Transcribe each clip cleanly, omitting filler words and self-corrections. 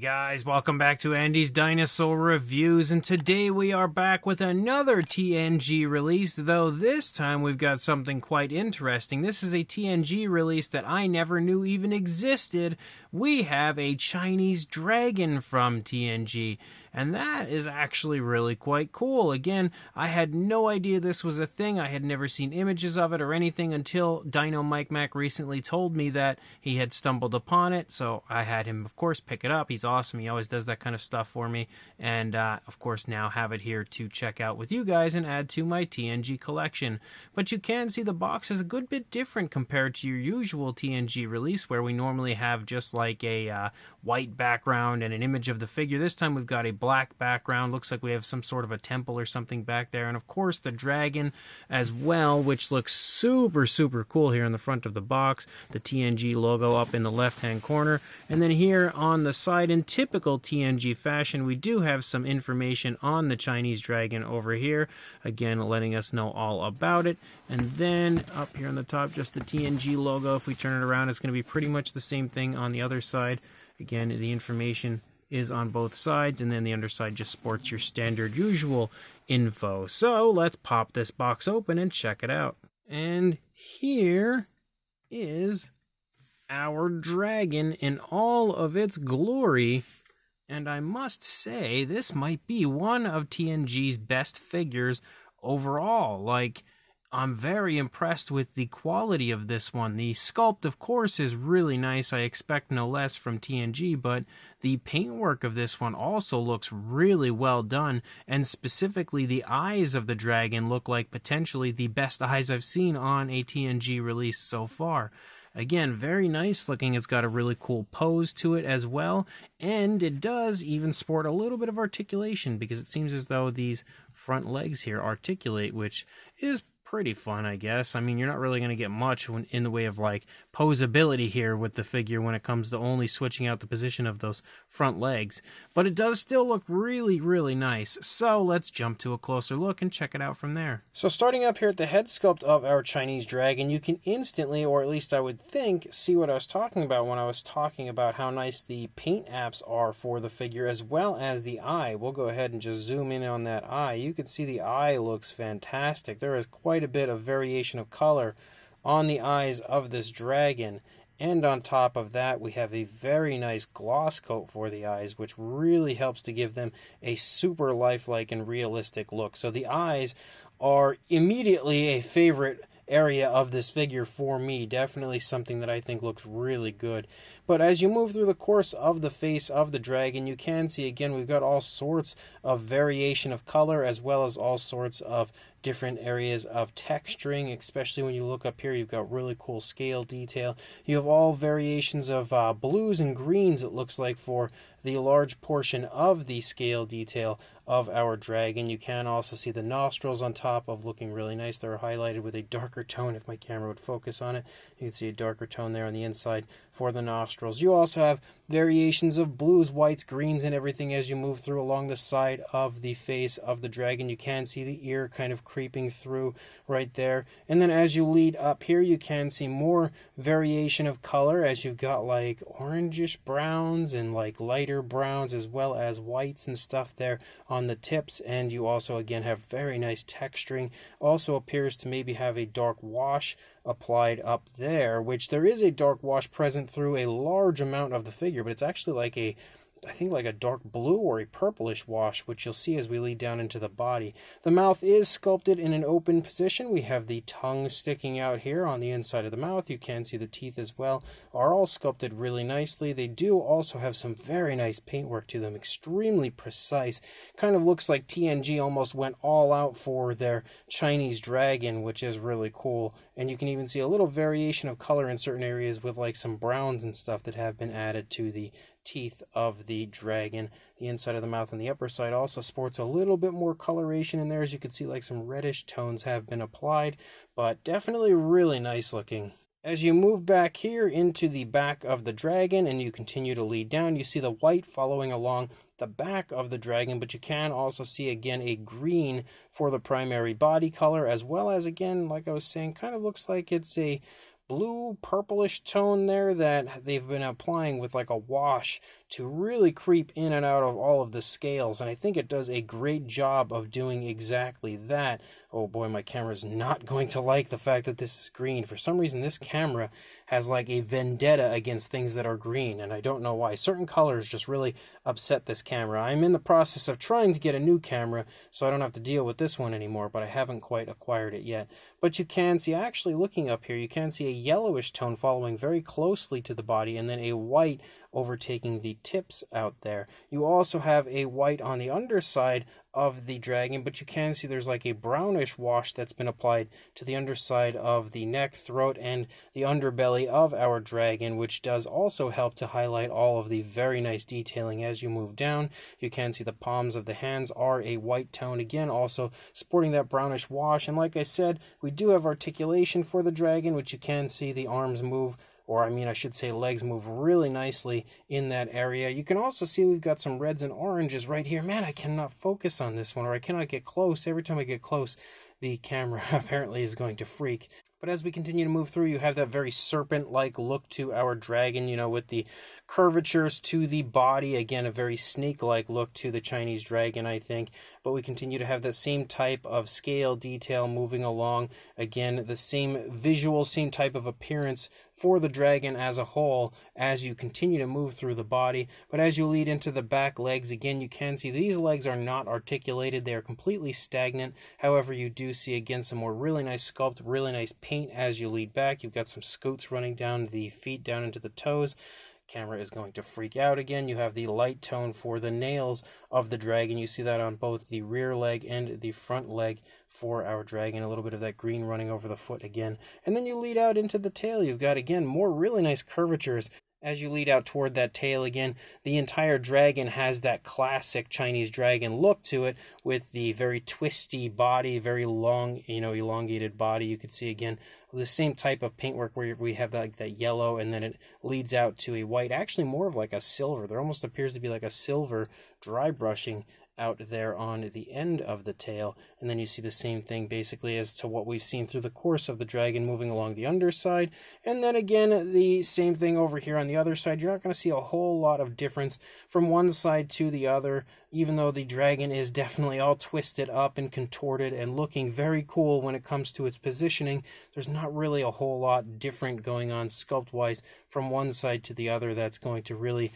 Guys, welcome back to Andy's Dinosaur Reviews, and today we are back with another TNG release, though this time we've got something quite interesting. This is a TNG release that I never knew even existed. We have a Chinese dragon from TNG, and that is actually really quite cool. Again, I had no idea this was a thing. I had never seen images of it or anything until Dino Mike Mac recently told me that he had stumbled upon it, so I had him, of course, pick it up. He's awesome. He always does that kind of stuff for me, and of course now have it here to check out with you guys and add to my TNG collection. But you can see the box is a good bit different compared to your usual TNG release, where we normally have just like a white background and an image of the figure. This time we've got a black background. Looks like we have some sort of a temple or something back there, and of course the dragon as well, which looks super cool here in the front of the box. The TNG logo up in the left hand corner, and then here on the side, in typical TNG fashion, we do have some information on the Chinese dragon over here, again letting us know all about it. And then up here on the top, just the TNG logo. If we turn it around, it's going to be pretty much the same thing on the other side. Again, the information is on both sides, and then the underside just sports your standard usual info. So let's pop this box open and check it out. And here is our dragon in all of its glory, and I must say this might be one of TNG's best figures overall. Like, I'm very impressed with the quality of this one. The sculpt, of course, is really nice. I expect no less from TNG, but the paintwork of this one also looks really well done, and specifically the eyes of the dragon look like potentially the best eyes I've seen on a TNG release so far. Again, very nice looking. It's got a really cool pose to it as well, and it does even sport a little bit of articulation, because it seems as though these front legs here articulate, which is pretty fun, I guess. I mean, you're not really going to get much in the way of like posability here with the figure when it comes to only switching out the position of those front legs, but it does still look really nice. So let's jump to a closer look and check it out from there. So starting up here at the head sculpt of our Chinese dragon, you can instantly, or at least I would think, see what I was talking about when I was talking about how nice the paint apps are for the figure, as well as the eye. We'll go ahead and just zoom in on that eye. You can see the eye looks fantastic. There is quite a bit of variation of color on the eyes of this dragon, and on top of that we have a very nice gloss coat for the eyes, which really helps to give them a super lifelike and realistic look. So the eyes are immediately a favorite area of this figure for me. Definitely something that I think looks really good. But as you move through the course of the face of the dragon, you can see again we've got all sorts of variation of color, as well as all sorts of different areas of texturing. Especially when you look up here, you've got really cool scale detail. You have all variations of blues and greens, it looks like, for the large portion of the scale detail of our dragon. You can also see the nostrils on top of looking really nice. They're highlighted with a darker tone. If my camera would focus on it, you can see a darker tone there on the inside for the nostrils. You also have variations of blues, whites, greens, and everything as you move through along the side of the face of the dragon. You can see the ear kind of creeping through right there. And then as you lead up here, you can see more variation of color, as you've got like orangish browns and like lighter browns, as well as whites and stuff there on the tips. And you also again have very nice texturing. Also appears to maybe have a dark wash applied up there, which there is a dark wash present through a large amount of the figure, but it's actually like a, I think, like a dark blue or a purplish wash, which you'll see as we lead down into the body. The mouth is sculpted in an open position. We have the tongue sticking out here on the inside of the mouth. You can see the teeth as well are all sculpted really nicely. They do also have some very nice paintwork to them, extremely precise. Kind of looks like TNG almost went all out for their Chinese dragon, which is really cool. And you can even see a little variation of color in certain areas with like some browns and stuff that have been added to the teeth of the dragon. The inside of the mouth and the upper side also sports a little bit more coloration in there. As you can see, like some reddish tones have been applied, but definitely really nice looking. As you move back here into the back of the dragon and you continue to lead down, you see the white following along the back of the dragon, but you can also see again a green for the primary body color, as well as, again, like I was saying, kind of looks like it's a blue purplish tone there that they've been applying with like a wash to really creep in and out of all of the scales, and I think it does a great job of doing exactly that. Oh boy, my camera's not going to like the fact that this is green. For some reason, this camera has like a vendetta against things that are green, and I don't know why. Certain colors just really upset this camera. I'm in the process of trying to get a new camera so I don't have to deal with this one anymore, but I haven't quite acquired it yet. But you can see, actually looking up here, you can see a yellowish tone following very closely to the body, and then a white overtaking the tips out there. You also have a white on the underside of the dragon, but you can see there's like a brownish wash that's been applied to the underside of the neck, throat, and the underbelly of our dragon, which does also help to highlight all of the very nice detailing as you move down. You can see the palms of the hands are a white tone, again also sporting that brownish wash, and like I said, we do have articulation for the dragon, which you can see the arms move, or I should say legs move really nicely in that area. You can also see we've got some reds and oranges right here. Man, I cannot focus on this one, or I cannot get close. Every time I get close, the camera apparently is going to freak. But as we continue to move through, you have that very serpent-like look to our dragon, with the curvatures to the body. Again, a very snake-like look to the Chinese dragon, I think. But we continue to have that same type of scale detail moving along. Again, the same visual, same type of appearance for the dragon as a whole as you continue to move through the body. But as you lead into the back legs, again, you can see these legs are not articulated. They are completely stagnant. However, you do see, again, some more really nice sculpt, really nice paint as you lead back. You've got some scoots running down the feet, down into the toes. Camera is going to freak out again. You have the light tone for the nails of the dragon. You see that on both the rear leg and the front leg for our dragon. A little bit of that green running over the foot again. And then you lead out into the tail. You've got, again, more really nice curvatures. As you lead out toward that tail again, the entire dragon has that classic Chinese dragon look to it, with the very twisty body, very long, elongated body. You can see again the same type of paintwork where we have that yellow, and then it leads out to a white, actually more of like a silver. There almost appears to be like a silver dry brushing out there on the end of the tail, and then you see the same thing basically as to what we've seen through the course of the dragon moving along the underside, and then again the same thing over here on the other side. You're not going to see a whole lot of difference from one side to the other, even though the dragon is definitely all twisted up and contorted and looking very cool when it comes to its positioning. There's not really a whole lot different going on sculpt wise from one side to the other that's going to really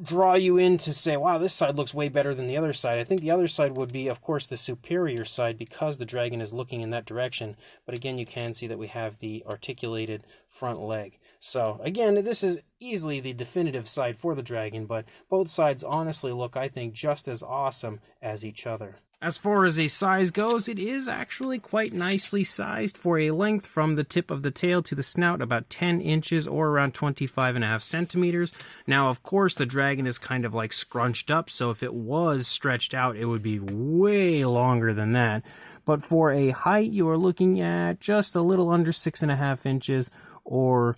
draw you in to say, wow, this side looks way better than the other side. I think the other side would be, of course, the superior side because the dragon is looking in that direction. But again, you can see that we have the articulated front leg. So again, this is easily the definitive side for the dragon, but both sides honestly look, I think, just as awesome as each other. As far as a size goes, it is actually quite nicely sized for a length from the tip of the tail to the snout, about 10 inches or around 25.5 centimeters. Now, of course, the dragon is kind of like scrunched up, so if it was stretched out, it would be way longer than that. But for a height, you are looking at just a little under 6.5 inches, or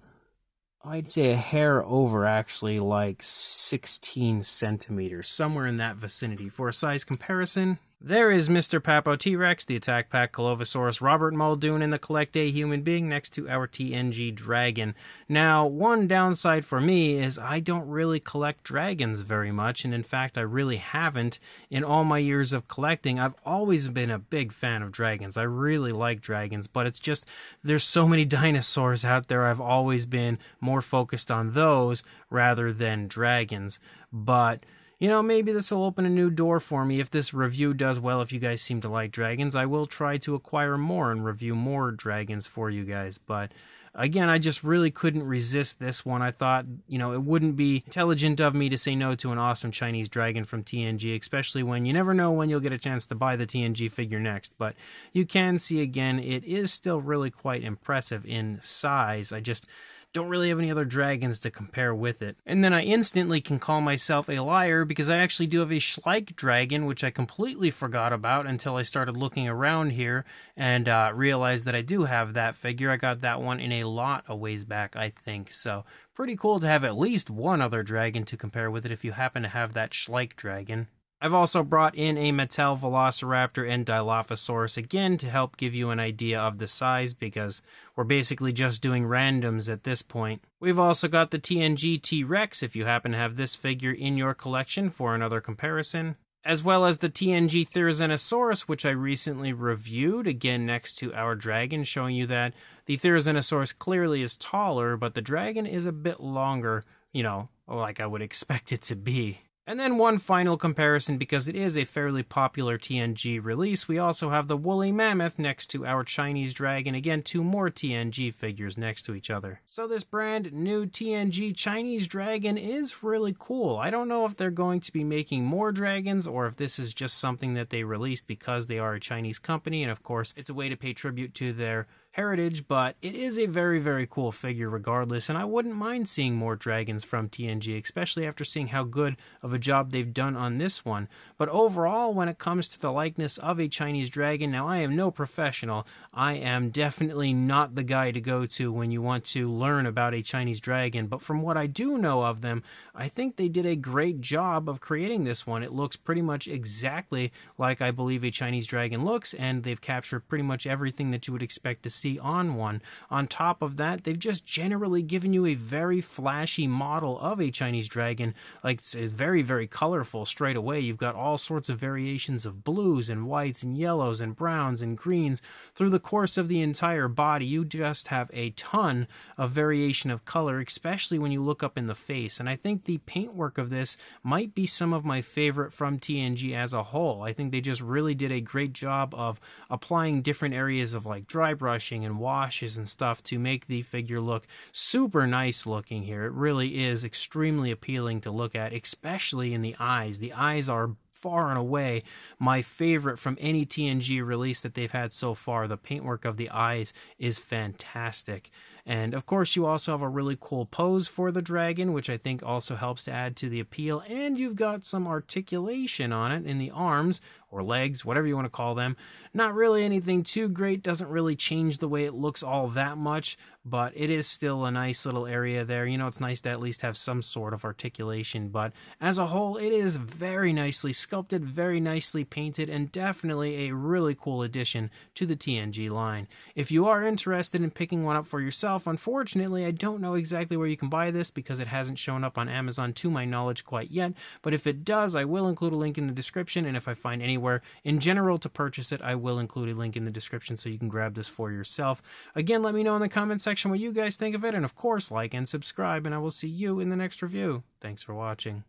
I'd say a hair over, actually, like 16 centimeters, somewhere in that vicinity. For a size comparison, there is Mr. Papo T-Rex, the Attack Pack Colovosaurus, Robert Muldoon, and the Collect A Human Being next to our TNG Dragon. Now, one downside for me is I don't really collect dragons very much, and in fact, I really haven't in all my years of collecting. I've always been a big fan of dragons. I really like dragons, but it's just, there's so many dinosaurs out there. I've always been more focused on those rather than dragons. But maybe this will open a new door for me. If this review does well, if you guys seem to like dragons, I will try to acquire more and review more dragons for you guys. But again, I just really couldn't resist this one. I thought, it wouldn't be intelligent of me to say no to an awesome Chinese dragon from TNG, especially when you never know when you'll get a chance to buy the TNG figure next. But you can see, again, it is still really quite impressive in size. I just don't really have any other dragons to compare with it. And then I instantly can call myself a liar because I actually do have a Schleich dragon, which I completely forgot about until I started looking around here and realized that I do have that figure. I got that one in a lot a ways back, I think. So pretty cool to have at least one other dragon to compare with it if you happen to have that Schleich dragon. I've also brought in a Mattel Velociraptor and Dilophosaurus again to help give you an idea of the size, because we're basically just doing randoms at this point. We've also got the TNG T-Rex if you happen to have this figure in your collection for another comparison, as well as the TNG Therizinosaurus, which I recently reviewed, again next to our dragon, showing you that the Therizinosaurus clearly is taller, but the dragon is a bit longer, like I would expect it to be. And then one final comparison, because it is a fairly popular TNG release, we also have the woolly mammoth next to our Chinese dragon. Again, 2 more TNG figures next to each other. So this brand new TNG Chinese dragon is really cool. I don't know if they're going to be making more dragons, or if this is just something that they released because they are a Chinese company, and of course it's a way to pay tribute to their heritage, but it is a very, very cool figure regardless, and I wouldn't mind seeing more dragons from TNG, especially after seeing how good of a job they've done on this one. But overall, when it comes to the likeness of a Chinese dragon, now I am no professional. I am definitely not the guy to go to when you want to learn about a Chinese dragon, but from what I do know of them, I think they did a great job of creating this one. It looks pretty much exactly like I believe a Chinese dragon looks, and they've captured pretty much everything that you would expect to see on one. On top of that, they've just generally given you a very flashy model of a Chinese dragon. Like, it's very, very colorful straight away. You've got all sorts of variations of blues and whites and yellows and browns and greens through the course of the entire body. You just have a ton of variation of color, especially when you look up in the face. And I think the paintwork of this might be some of my favorite from TNG as a whole. I think they just really did a great job of applying different areas of like dry brushing and washes and stuff to make the figure look super nice looking here. It really is extremely appealing to look at, especially in the eyes. The eyes are far and away my favorite from any TNG release that they've had so far. The paintwork of the eyes is fantastic. And of course, you also have a really cool pose for the dragon, which I think also helps to add to the appeal. And you've got some articulation on it in the arms, or legs, whatever you want to call them. Not really anything too great, doesn't really change the way it looks all that much, but it is still a nice little area there. It's nice to at least have some sort of articulation, but as a whole, it is very nicely sculpted, very nicely painted, and definitely a really cool addition to the TNG line. If you are interested in picking one up for yourself, unfortunately, I don't know exactly where you can buy this because it hasn't shown up on Amazon to my knowledge quite yet, but if it does, I will include a link in the description, and if I find anywhere in general to purchase it, I will include a link in the description so you can grab this for yourself. Again, let me know in the comment section what you guys think of it, and of course, like and subscribe, and I will see you in the next review. Thanks for watching.